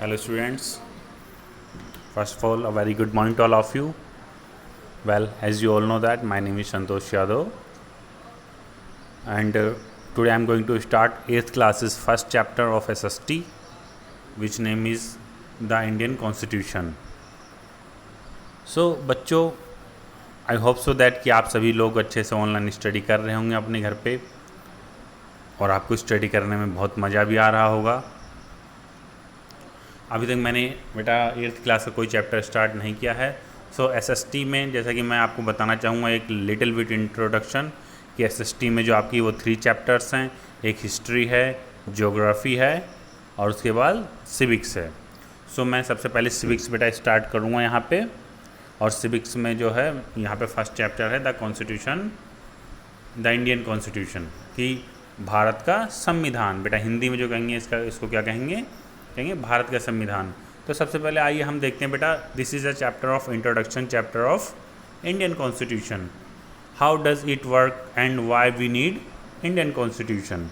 Hello students, first of all a very good morning to all of you. Well, as you all know that my name is Santosh Yadav and today I am going to start 8th class's first chapter of SST, which name is the Indian Constitution. So बच्चों, I hope so that कि आप सभी लोग अच्छे से online study कर रहे होंगे अपने घर पे और आपको स्टडी करने में बहुत मज़ा भी आ रहा होगा। अभी तक मैंने बेटा 8th क्लास का कोई चैप्टर स्टार्ट नहीं किया है। सो SST में जैसा कि मैं आपको बताना चाहूँगा एक लिटिल बिट इंट्रोडक्शन कि SST में जो आपकी वो 3 चैप्टर्स हैं, एक हिस्ट्री है, ज्योग्राफी है और उसके बाद सिविक्स है। सो मैं सबसे पहले सिविक्स बेटा स्टार्ट करूँगा यहाँ पे, और सिविक्स में जो है यहाँ पे फर्स्ट चैप्टर है the constitution, the Indian constitution कि भारत का संविधान। बेटा हिंदी में जो कहेंगे इसको क्या कहेंगे भारत का संविधान। तो सबसे पहले आइए हम देखते हैं बेटा, this is a chapter of introduction, chapter of Indian constitution. How does it work and why we need Indian constitution,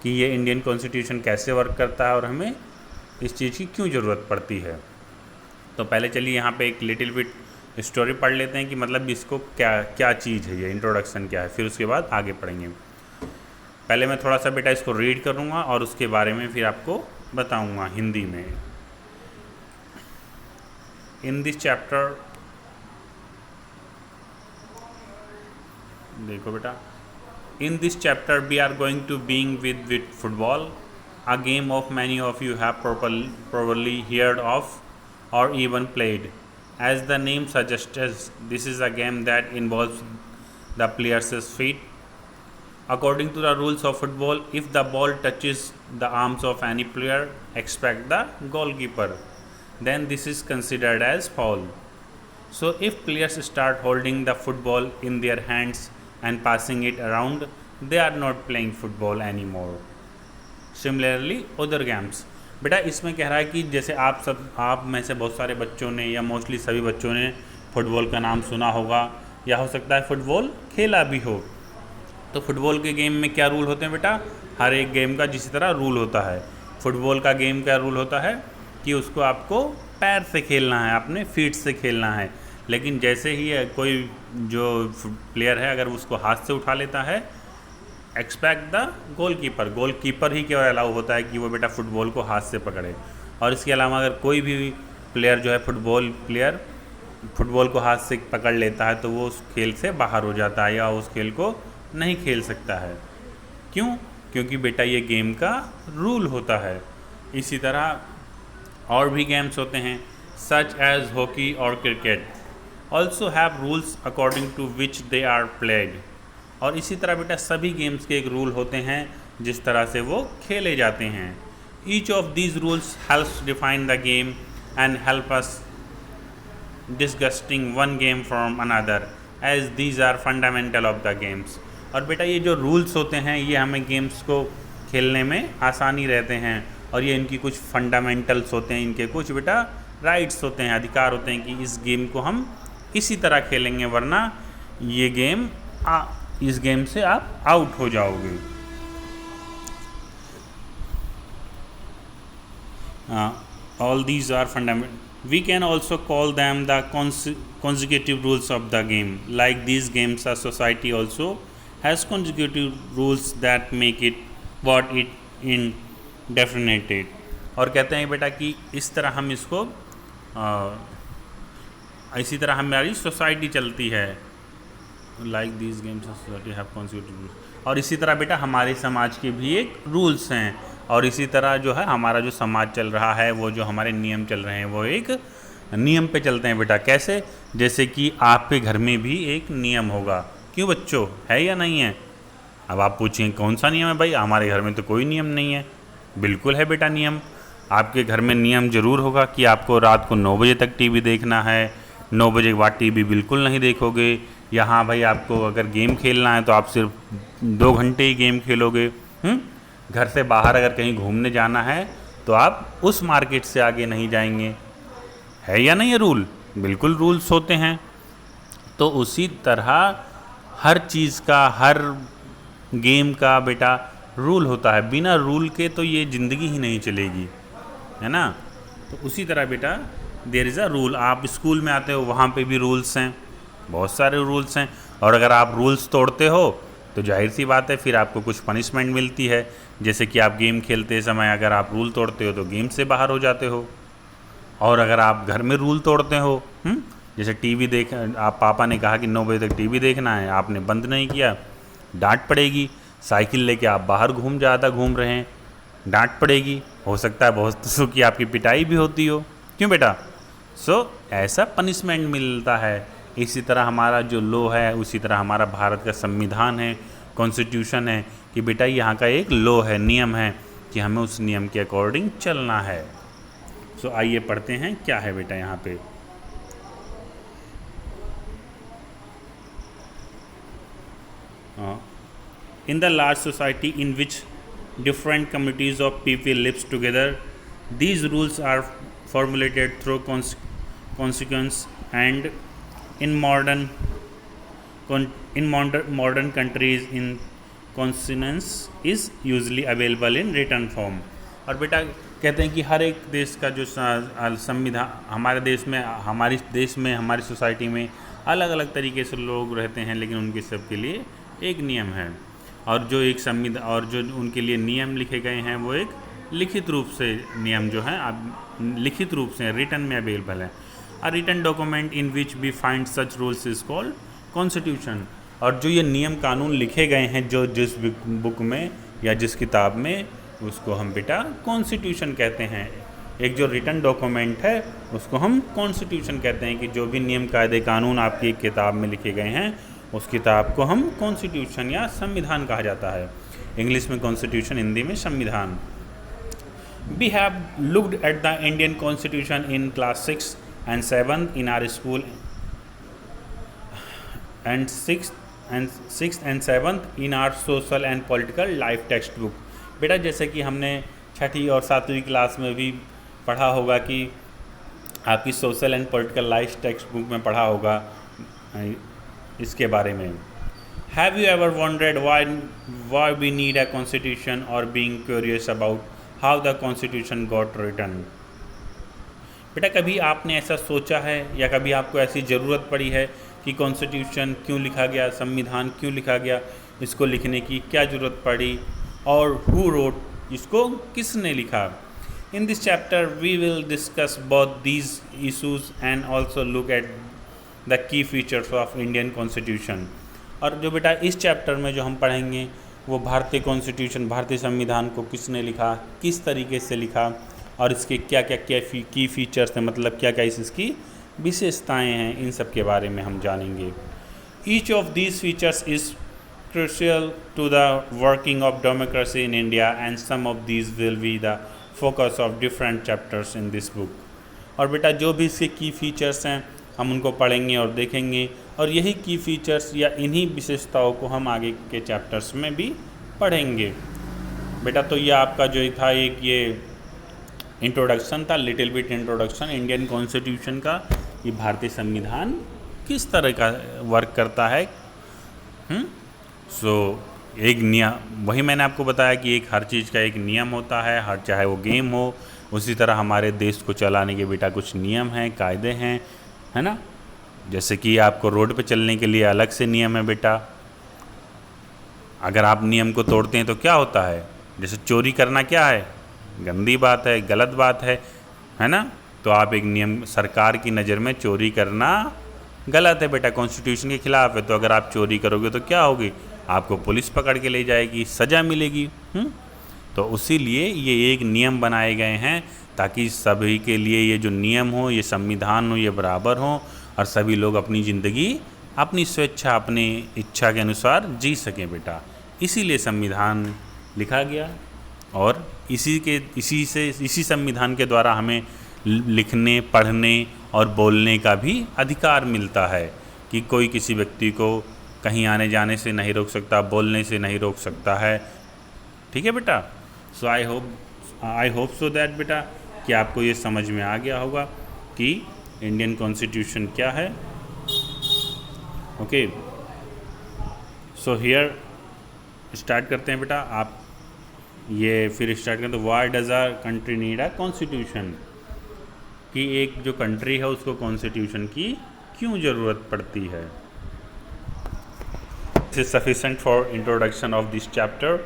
कि ये इंडियन कॉन्स्टिट्यूशन कैसे वर्क करता है और हमें इस चीज़ की क्यों ज़रूरत पड़ती है। तो पहले चलिए यहाँ पे एक लिटिल बिट स्टोरी पढ़ लेते हैं कि मतलब इसको क्या चीज़ है, ये इंट्रोडक्शन क्या है, फिर उसके बाद आगे पढ़ेंगे। पहले मैं थोड़ा सा बेटा इसको रीड करूँगा और उसके बारे में फिर आपको बताऊँगा हिंदी में। इन दिस चैप्टर, देखो बेटा, in this chapter we are going to being with football, a game of many of you have probably heard of or even played. As the name suggests, this is a game that involves the player's feet. According to the rules of football, if the ball touches the arms of any player except the goalkeeper, then this is considered as foul. So if players start holding the football in their hands and passing it around, they are not playing football anymore. Similarly other games. बेटा इसमें कह रहा है कि जैसे आप में से बहुत सारे बच्चों ने या मोस्टली सभी बच्चों ने फुटबॉल का नाम सुना होगा या हो सकता है फुटबॉल खेला भी हो। तो फुटबॉल के गेम में क्या रूल होते हैं बेटा, हर एक गेम का जिस तरह रूल होता है, फुटबॉल का गेम का रूल होता है कि उसको आपको पैर से खेलना है, अपने फीट से खेलना है। लेकिन जैसे ही कोई जो प्लेयर है अगर उसको हाथ से उठा लेता है, एक्सपेक्ट द गोलकीपर ही केवल अलाउ होता है कि वो बेटा फुटबॉल को हाथ से पकड़े। और इसके अलावा अगर कोई भी प्लेयर जो है फुटबॉल को हाथ से पकड़ लेता है तो वो उस खेल से बाहर हो जाता है या उस खेल को नहीं खेल सकता है। क्यों? क्योंकि बेटा ये गेम का रूल होता है। इसी तरह और भी गेम्स होते हैं सच एज हॉकी और cricket also have rules according to which they are played. और इसी तरह बेटा सभी गेम्स के एक रूल होते हैं जिस तरह से वो खेले जाते हैं। Each of these rules helps define the game and help us distinguish one game from another as these are fundamental of the games. और बेटा ये जो रूल्स होते हैं ये हमें गेम्स को खेलने में आसानी रहते हैं और ये इनकी कुछ फंडामेंटल्स होते हैं, इनके कुछ बेटा राइट्स होते हैं, अधिकार होते हैं कि इस गेम को हम इसी तरह खेलेंगे वरना ये गेम इस गेम से आप आउट हो जाओगे। All these are fundamental, we can also call them the consecutive rules of the game. Like these games are society also has consecutive rules that make it what it in डेफिनेटेड। और कहते हैं बेटा कि इस तरह हम इसको इसी तरह हमारी सोसाइटी चलती है। Like these games society have constituted rules. और इसी तरह बेटा हमारे समाज के भी एक रूल्स हैं और इसी तरह जो है हमारा जो समाज चल रहा है, वो जो हमारे नियम चल रहे हैं वो एक नियम पे चलते हैं बेटा। कैसे? जैसे कि आपके घर में भी एक नियम होगा। क्यों बच्चों, है या नहीं है? अब आप पूछेंगे कौन सा नियम है भाई, हमारे घर में तो कोई नियम नहीं है। बिल्कुल है बेटा नियम, आपके घर में नियम ज़रूर होगा कि आपको रात को 9 बजे तक टीवी देखना है, 9 बजे के बाद टीवी बिल्कुल नहीं देखोगे। यहाँ भाई आपको अगर गेम खेलना है तो आप सिर्फ 2 घंटे ही गेम खेलोगे। घर से बाहर अगर कहीं घूमने जाना है तो आप उस मार्केट से आगे नहीं जाएंगे। है या नहीं है रूल? बिल्कुल रूल्स होते हैं। तो उसी तरह हर चीज़ का, हर गेम का बेटा रूल होता है। बिना रूल के तो ये ज़िंदगी ही नहीं चलेगी, है ना। तो उसी तरह बेटा देयर इज़ अ रूल। आप स्कूल में आते हो, वहाँ पे भी रूल्स हैं, बहुत सारे रूल्स हैं, और अगर आप रूल्स तोड़ते हो तो जाहिर सी बात है फिर आपको कुछ पनिशमेंट मिलती है। जैसे कि आप गेम खेलते समय अगर आप रूल तोड़ते हो तो गेम से बाहर हो जाते हो, और अगर आप घर में रूल तोड़ते हो, जैसे टीवी देख, आप पापा ने कहा कि 9 बजे तक टीवी देखना है, आपने बंद नहीं किया, डांट पड़ेगी। साइकिल लेके आप बाहर ज़्यादा घूम रहे हैं, डांट पड़ेगी। हो सकता है बहुत सो की आपकी पिटाई भी होती हो, क्यों बेटा? ऐसा पनिशमेंट मिलता है। इसी तरह हमारा जो लॉ है, उसी तरह हमारा भारत का संविधान है, कॉन्स्टिट्यूशन है, कि बेटा यहाँ का एक लॉ है, नियम है कि हमें उस नियम के अकॉर्डिंग चलना है। आइए पढ़ते हैं क्या है बेटा यहाँ पे। In the large society in which different communities of people lives together, these rules are formulated through consequence, and in modern countries in consonance is usually available in written form। और बेटा कहते हैं कि हर एक देश का जो संविधान, हमारे देश में हमारी सोसाइटी में अलग अलग तरीके से लोग रहते हैं, लेकिन उनके सबके लिए एक नियम है, और जो एक संविधान और जो उनके लिए नियम लिखे गए हैं वो एक लिखित रूप से नियम जो है अब लिखित रूप से रिटन में अवेलेबल है। A written document in which we find such rules is called constitution. और जो ये नियम कानून लिखे गए हैं जो जिस बुक में या जिस किताब में, उसको हम बेटा कॉन्स्टिट्यूशन कहते हैं। एक जो रिटन डॉक्यूमेंट है उसको हम कॉन्स्टिट्यूशन कहते हैं, कि जो भी नियम कायदे कानून आपकी एक किताब में लिखे गए हैं उस किताब को हम कॉन्स्टिट्यूशन या संविधान कहा जाता है। इंग्लिश में कॉन्स्टिट्यूशन, हिंदी में संविधान। We have looked at the Indian constitution in class 6 and 7 in our school, and 6th and 7th in our social and political life text book। बेटा जैसे कि हमने 6ठी और 7वीं क्लास में भी पढ़ा होगा कि आपकी social and political life textbook में पढ़ा होगा इसके बारे में। Have you ever wondered why we need a constitution और being curious about how the constitution got written. बेटा कभी आपने ऐसा सोचा है या कभी आपको ऐसी ज़रूरत पड़ी है कि कॉन्स्टिट्यूशन क्यों लिखा गया, संविधान क्यों लिखा गया, इसको लिखने की क्या ज़रूरत पड़ी, और हु रोट, इसको किसने लिखा। In this chapter we will discuss both these issues and also look at the key features of Indian constitution. और जो बेटा इस चैप्टर में जो हम पढ़ेंगे वो भारतीय कॉन्स्टिट्यूशन, भारतीय संविधान को किसने लिखा, किस तरीके से लिखा, और इसके क्या क्या की फीचर्स हैं, मतलब क्या क्या इसकी विशेषताएं हैं, इन सब के बारे में हम जानेंगे। Each of these features is crucial to the working of democracy in India, and some of these will be the focus of different chapters in this book. और बेटा जो भी इसके की फीचर्स हैं हम उनको पढ़ेंगे और देखेंगे, और यही की फीचर्स या इन्हीं विशेषताओं को हम आगे के चैप्टर्स में भी पढ़ेंगे। बेटा तो ये आपका जो था एक ये इंट्रोडक्शन था, little bit introduction Indian constitution का, ये भारतीय संविधान किस तरह का वर्क करता है। एक नियम, वही मैंने आपको बताया कि एक हर चीज़ का एक नियम होता है, हर चाहे वो गेम हो, उसी तरह हमारे देश को चलाने के बेटा कुछ नियम हैं, कायदे हैं, है ना। जैसे कि आपको रोड पे चलने के लिए अलग से नियम है बेटा। अगर आप नियम को तोड़ते हैं तो क्या होता है, जैसे चोरी करना क्या है, गंदी बात है, गलत बात है ना। तो आप एक नियम, सरकार की नज़र में चोरी करना गलत है बेटा, कॉन्स्टिट्यूशन के खिलाफ है। तो अगर आप चोरी करोगे तो क्या होगी, आपको पुलिस पकड़ के ले जाएगी, सज़ा मिलेगी। तो उसी लिए ये एक नियम बनाए गए हैं ताकि सभी के लिए ये जो नियम हो, ये संविधान हो, ये बराबर हो, और सभी लोग अपनी ज़िंदगी अपनी स्वेच्छा, अपनी इच्छा के अनुसार जी सकें बेटा। इसीलिए संविधान लिखा गया, और इसी संविधान के द्वारा हमें लिखने, पढ़ने और बोलने का भी अधिकार मिलता है, कि कोई किसी व्यक्ति को कहीं आने जाने से नहीं रोक सकता, बोलने से नहीं रोक सकता है। ठीक है बेटा। सो आई होप सो दैट बेटा कि आपको ये समझ में आ गया होगा कि इंडियन कॉन्स्टिट्यूशन क्या है। ओके, सो हियर स्टार्ट करते हैं बेटा। आप ये फिर स्टार्ट करें तो why does our country need a constitution. कि एक जो कंट्री है उसको कॉन्स्टिट्यूशन की क्यों ज़रूरत पड़ती है। This is sufficient for introduction of this chapter.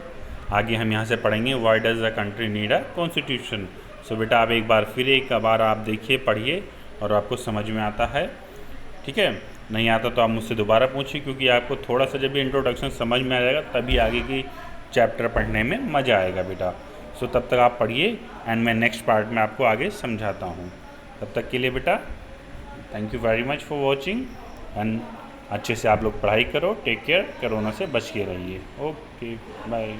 आगे हम यहाँ से पढ़ेंगे why does the country need a constitution. So बेटा आप एक बार आप देखिए, पढ़िए और आपको समझ में आता है, ठीक है। नहीं आता तो आप मुझसे दोबारा पूछिए, क्योंकि आपको थोड़ा सा जब भी इंट्रोडक्शन समझ में आ जाएगा तभी आगे की चैप्टर पढ़ने में मज़ा आएगा बेटा। सो तब तक आप पढ़िए एंड मैं नेक्स्ट पार्ट में आपको आगे समझाता हूँ। तब तक के लिए बेटा thank you very much for watching and अच्छे से आप लोग पढ़ाई करो। टेक केयर, कोरोना से बच के रहिए। Okay bye.